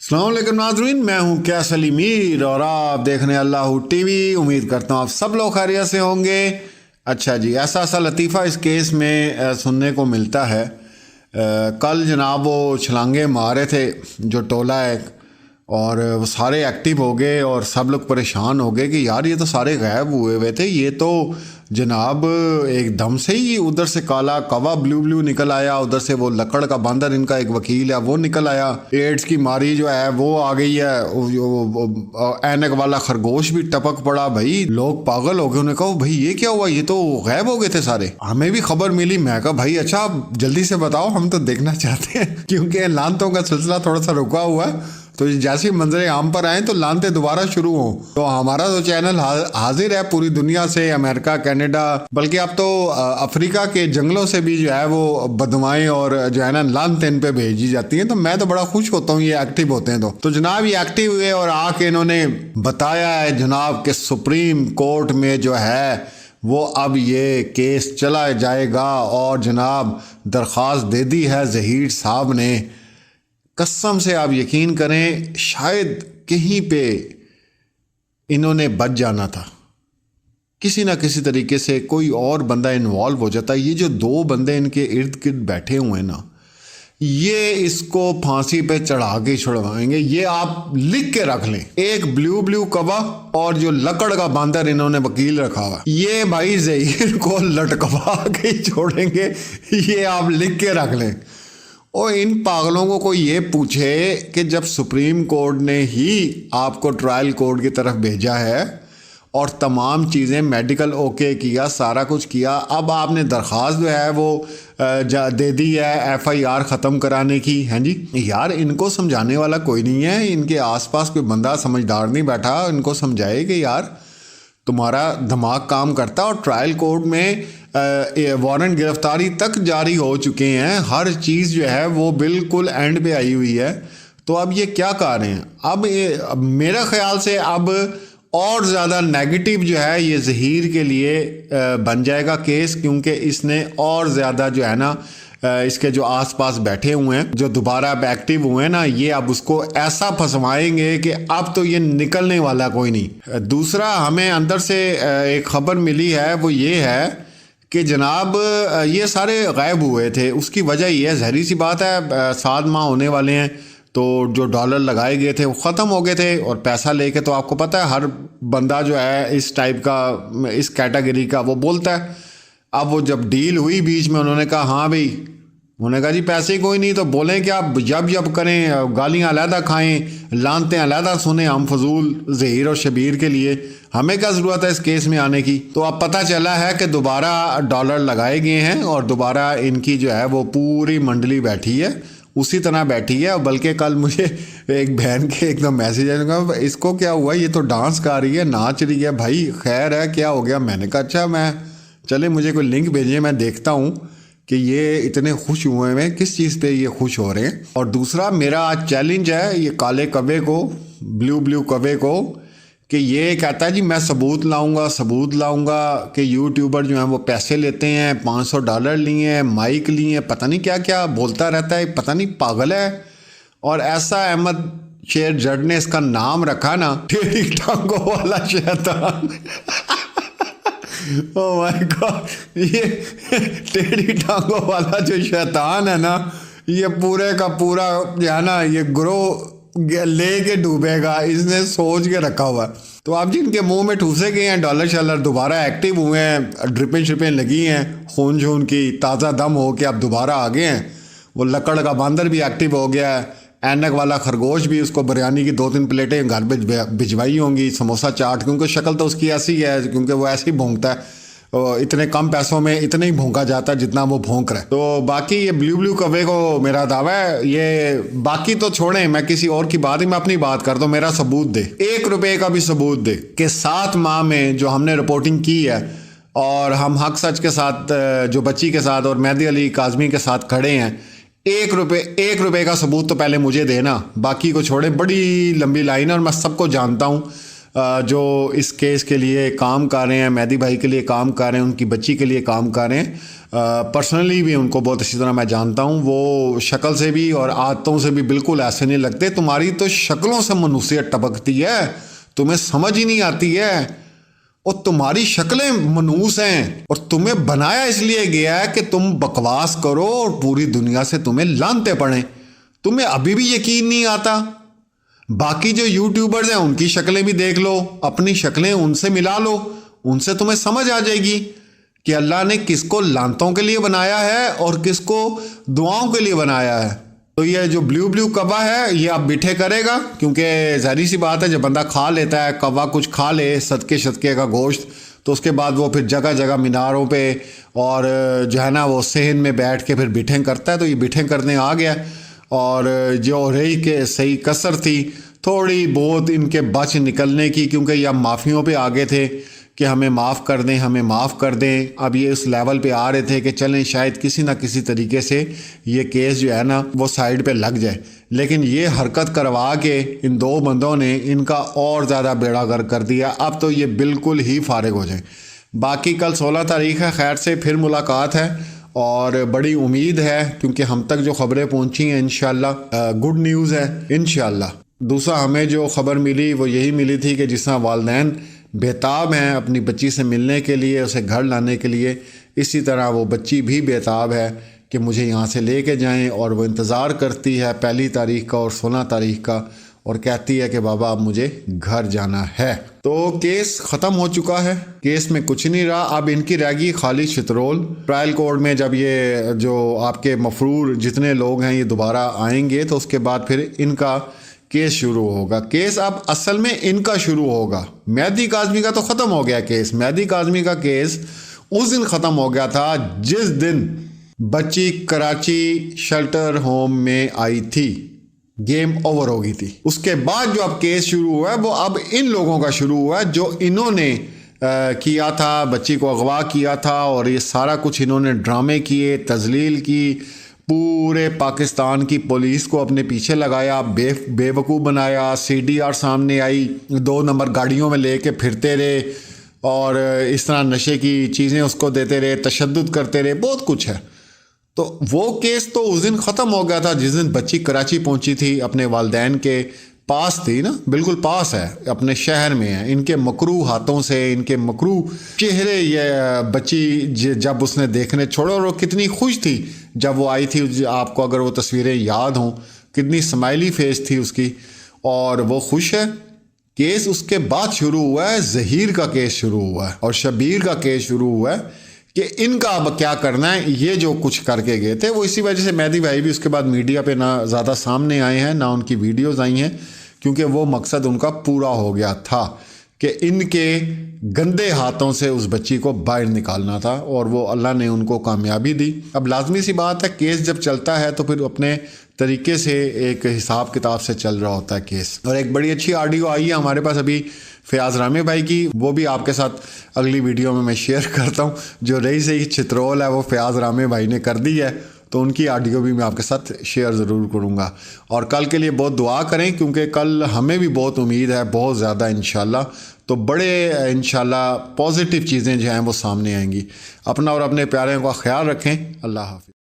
अस्सलाम वालेकुम नाज़रीन, मैं हूं कैसल मीर और आप देख रहे हैं अल्लाह टीवी। उम्मीद करता हूं आप सब लोग खैरियत से होंगे। अच्छा जी, ऐसा ऐसा लतीफ़ा इस केस में सुनने को मिलता है। कल जनाब वो छलांगे मार रहे थे जो टोला है, और वो सारे एक्टिव हो गए और सब लोग परेशान हो गए कि यार ये तो सारे गायब हुए हुए थे। ये तो जनाब एकदम से ही उधर से काला कवा ब्लू ब्लू निकल आया, उधर से वो लकड़ का बंदर इनका एक वकील है वो निकल आया, एड्स की मारी जो है वो आ गई है, ऐनक वाला खरगोश भी टपक पड़ा। भाई लोग पागल हो गए, उन्हें कहा भाई ये क्या हुआ, ये तो गायब हो गए थे सारे। हमें भी खबर मिली, मैं कहा भाई अच्छा आप जल्दी से बताओ, हम तो देखना चाहते हैं क्योंकि लानतों का सिलसिला थोड़ा सा रुका हुआ है। तो जैसे मंजरे आम पर आए तो लानते दोबारा शुरू हो। तो हमारा तो चैनल हाजिर है पूरी दुनिया से, अमेरिका, कनाडा, बल्कि अब तो अफ्रीका के जंगलों से भी जो है वो बदवाएं और जो है ना लानते इन पे भेजी जाती हैं। तो मैं तो बड़ा खुश होता हूँ ये एक्टिव होते हैं। तो जनाब ये एक्टिव हुए और आके इन्होंने बताया है जनाब के सुप्रीम कोर्ट में जो है वो अब ये केस चला जाएगा, और जनाब दरख्वास्त दे दी है ज़हीर साहब ने। कसम से आप यकीन करें शायद कहीं पे इन्होंने बच जाना था, किसी ना किसी तरीके से कोई और बंदा इन्वॉल्व हो जाता। ये जो दो बंदे इनके इर्द गिर्द बैठे हुए हैं ना, ये इसको फांसी पे चढ़ा के छुड़वाएंगे। ये आप लिख के रख लें, एक ब्लू ब्लू कवा और जो लकड़ का बांदर इन्होंने वकील रखा हुआ, ये भाई ज़हीर को लटकवा के छोड़ेंगे। ये आप लिख के रख लें। और इन पागलों को कोई ये पूछे कि जब सुप्रीम कोर्ट ने ही आपको ट्रायल कोर्ट की तरफ भेजा है और तमाम चीज़ें मेडिकल ओके किया, सारा कुछ किया, अब आपने दरख्वास्त जो है वो दे दी है FIR ख़त्म कराने की, हैं जी। यार इनको समझाने वाला कोई नहीं है, इनके आसपास कोई बंदा समझदार नहीं बैठा इनको समझाए कि यार तुम्हारा दिमाग काम करता। और ट्रायल कोर्ट में वारंट गिरफ्तारी तक जारी हो चुके हैं, हर चीज़ जो है वो बिल्कुल एंड पे आई हुई है। तो अब ये क्या कर रहे हैं, अब मेरा ख्याल से अब और ज़्यादा नेगेटिव जो है ये ज़हीर के लिए बन जाएगा केस, क्योंकि इसने और ज़्यादा जो है ना इसके जो आसपास बैठे हुए हैं जो दोबारा अब एक्टिव हुए हैं ना, ये अब उसको ऐसा फंसवाएंगे कि अब तो ये निकलने वाला कोई नहीं। दूसरा हमें अंदर से एक खबर मिली है, वो ये है कि जनाब ये सारे गायब हुए थे। उसकी वजह ये है, ज़ाहिर सी बात है 7 माह होने वाले हैं, तो जो डॉलर लगाए गए थे वो ख़त्म हो गए थे, और पैसा लेके तो आपको पता है हर बंदा जो है इस टाइप का, इस कैटेगरी का वो बोलता है। अब वो जब डील हुई बीच में, उन्होंने कहा हाँ भाई, उन्होंने कहा जी पैसे कोई नहीं, तो बोलें कि आप जब करें, गालियाँ अलहदा खाएं, लानते अलहदा सुने, हम फजूल ज़हीर और शबीर के लिए हमें क्या ज़रूरत है इस केस में आने की। तो अब पता चला है कि दोबारा डॉलर लगाए गए हैं और दोबारा इनकी जो है वो पूरी मंडली बैठी है, उसी तरह बैठी है। बल्कि कल मुझे एक बहन के एकदम मैसेज आएगा, इसको क्या हुआ, ये तो डांस कर रही है, नाच रही है, भाई खैर है क्या हो गया। मैंने कहा अच्छा मैं चले मुझे कोई लिंक भेजिए, मैं देखता हूँ कि ये इतने खुश हुए हैं, किस चीज़ पे ये खुश हो रहे हैं। और दूसरा मेरा आज चैलेंज है ये काले कवे को, ब्लू ब्लू कवे को, कि ये कहता है जी मैं सबूत लाऊंगा कि यूट्यूबर जो हैं वो पैसे लेते हैं, $500 लिए हैं, माइक लिए हैं, पता नहीं क्या क्या बोलता रहता है, पता नहीं पागल है। और ऐसा अहमद शेर जड ने इसका नाम रखा ना, टेढ़ी टांगों वाला शैतान। ओह माय गॉड, ये टेढ़ी टांगों वाला जो शैतान है ना, ये पूरे का पूरा जो है ना ये ग्रोह लेके डूबेगा, इसने सोच के रखा हुआ। तो आप जिनके मुंह में ठूसे गए हैं डॉलर शॉलर, दोबारा एक्टिव हुए हैं, ड्रिपें श्रिपें लगी हैं, खून शून की ताज़ा दम हो के अब दोबारा आ गए हैं। वो लकड़ का बांदर भी एक्टिव हो गया है, ऐनक वाला खरगोश भी, उसको बिरयानी की 2-3 प्लेटें घर भिजवाई होंगी, समोसा चाट, क्योंकि शक्ल तो उसकी ऐसी है, क्योंकि वो ऐसे ही भोंकता है, इतने कम पैसों में इतने ही भोंका जाता है जितना वो भोंक रहा है। तो बाकी ये ब्लू ब्लू कवे को मेरा दावा है, ये बाकी तो छोड़ें, मैं किसी और की बात ही, मैं अपनी बात करता हूँ। मेरा सबूत दे, ₹1 का भी सबूत दे कि 7 माह में जो हमने रिपोर्टिंग की है और हम हक सच के साथ, जो बच्ची के साथ और मेहदी अली काजमी के साथ खड़े हैं, ₹1 का सबूत तो पहले मुझे देना, बाकी को छोड़े। बड़ी लंबी लाइन है और मैं सबको जानता हूँ, जो इस केस के लिए काम कर रहे हैं, मेहदी भाई के लिए काम कर रहे हैं, उनकी बच्ची के लिए काम कर रहे हैं। पर्सनली भी उनको बहुत अच्छी तरह मैं जानता हूँ। वो शक्ल से भी और आदतों से भी बिल्कुल ऐसे नहीं लगते। तुम्हारी तो शक्लों से मनुष्यत टपकती है, तुम्हें समझ ही नहीं आती है। और तुम्हारी शक्लें मनूस हैं और तुम्हें बनाया इसलिए गया है कि तुम बकवास करो और पूरी दुनिया से तुम्हें लानते पड़े। तुम्हें अभी भी यकीन नहीं आता। बाकी जो यूट्यूबर्स हैं उनकी शक्लें भी देख लो, अपनी शक्लें उनसे मिला लो, उनसे तुम्हें समझ आ जाएगी कि अल्लाह ने किसको लानतों के लिए बनाया है और किसको दुआओं के लिए बनाया है। तो ये जो ब्लू कवा है ये आप बिठे करेगा, क्योंकि जाहिर सी बात है जब बंदा खा लेता है कवा, कुछ खा ले सदके शदके का गोश्त, तो उसके बाद वो फिर जगह जगह मीनारों पे और जो है ना वो सहन में बैठ के फिर बिठें करता है। तो ये बिठें करने आ गया और जो रही के सही कसर थी थोड़ी बहुत इनके बच निकलने की, क्योंकि ये अब माफ़ियों पे आगे थे कि हमें माफ़ कर दें, हमें माफ़ कर दें। अब ये उस लेवल पे आ रहे थे कि चलें शायद किसी ना किसी तरीके से ये केस जो है ना वो साइड पे लग जाए। लेकिन ये हरकत करवा के इन दो बंदों ने इनका और ज़्यादा बेड़ा गर्क कर दिया। अब तो ये बिल्कुल ही फारिग हो जाए। बाकी कल 16 तारीख है, खैर से फिर मुलाकात है और बड़ी उम्मीद है क्योंकि हम तक जो खबरें पहुंची हैं इंशाल्लाह गुड न्यूज़ है इंशाल्लाह। दूसरा हमें जो खबर मिली वो यही मिली थी कि जिस तरह वालिदैन बेताब हैं अपनी बच्ची से मिलने के लिए, उसे घर लाने के लिए, इसी तरह वो बच्ची भी बेताब है कि मुझे यहाँ से लेके जाएं। और वो इंतज़ार करती है 1 तारीख का और 16 तारीख का और कहती है कि बाबा अब मुझे घर जाना है। तो केस ख़त्म हो चुका है, केस में कुछ नहीं रहा। अब इनकी रह गई खाली शितरोल। ट्रायल कोर्ट में जब ये जो आपके मफरूर जितने लोग हैं ये दोबारा आएंगे तो उसके बाद फिर इनका केस शुरू होगा। केस अब असल में इनका शुरू होगा। मेहदी काज़मी का तो ख़त्म हो गया केस। मेहदी काज़मी का केस उस दिन ख़त्म हो गया था जिस दिन बच्ची कराची शेल्टर होम में आई थी, गेम ओवर हो गई थी। उसके बाद जो अब केस शुरू हुआ है वो अब इन लोगों का शुरू हुआ है जो इन्होंने किया था, बच्ची को अगवा किया था और ये सारा कुछ इन्होंने ड्रामे किए, तजलील की, पूरे पाकिस्तान की पुलिस को अपने पीछे लगाया, बेवकूफ़ बनाया। CDR सामने आई, 2 नंबर गाड़ियों में लेके फिरते रहे और इस तरह नशे की चीज़ें उसको देते रहे, तशद्दुद करते रहे, बहुत कुछ है। तो वो केस तो उस दिन ख़त्म हो गया था जिस दिन बच्ची कराची पहुंची थी, अपने वालिदैन के पास थी ना, बिल्कुल पास है, अपने शहर में है। इनके मकरू हाथों से, इनके मकरू चेहरे, ये बच्ची जब उसने देखने छोड़ो और कितनी खुश थी जब वो आई थी। आपको अगर वो तस्वीरें याद हों कितनी स्माइली फेस थी उसकी और वो खुश है। केस उसके बाद शुरू हुआ है, ज़हीर का केस शुरू हुआ है और शबीर का केस शुरू हुआ है कि इनका अब क्या करना है। ये जो कुछ करके गए थे वो इसी वजह से मेहदी भाई भी उसके बाद मीडिया पे ना ज़्यादा सामने आए हैं ना उनकी वीडियोस आई हैं, क्योंकि वो मकसद उनका पूरा हो गया था कि इनके गंदे हाथों से उस बच्ची को बाहर निकालना था और वो अल्लाह ने उनको कामयाबी दी। अब लाजमी सी बात है केस जब चलता है तो फिर अपने तरीके से एक हिसाब किताब से चल रहा होता है केस। और एक बड़ी अच्छी ऑडियो आई है हमारे पास अभी फयाज़ रामे भाई की, वो भी आपके साथ अगली वीडियो में मैं शेयर करता हूँ। जो रही से चित्रोल है वो फयाज़ रामे भाई ने कर दी है, तो उनकी ऑडियो भी मैं आपके साथ शेयर ज़रूर करूँगा। और कल के लिए बहुत दुआ करें क्योंकि कल हमें भी बहुत उम्मीद है, बहुत ज़्यादा इंशाल्लाह। तो बड़े इंशाल्लाह पॉजिटिव चीज़ें जो हैं वो सामने आएंगी। अपना और अपने प्यारों का ख्याल रखें। अल्लाह हाफ़िज़।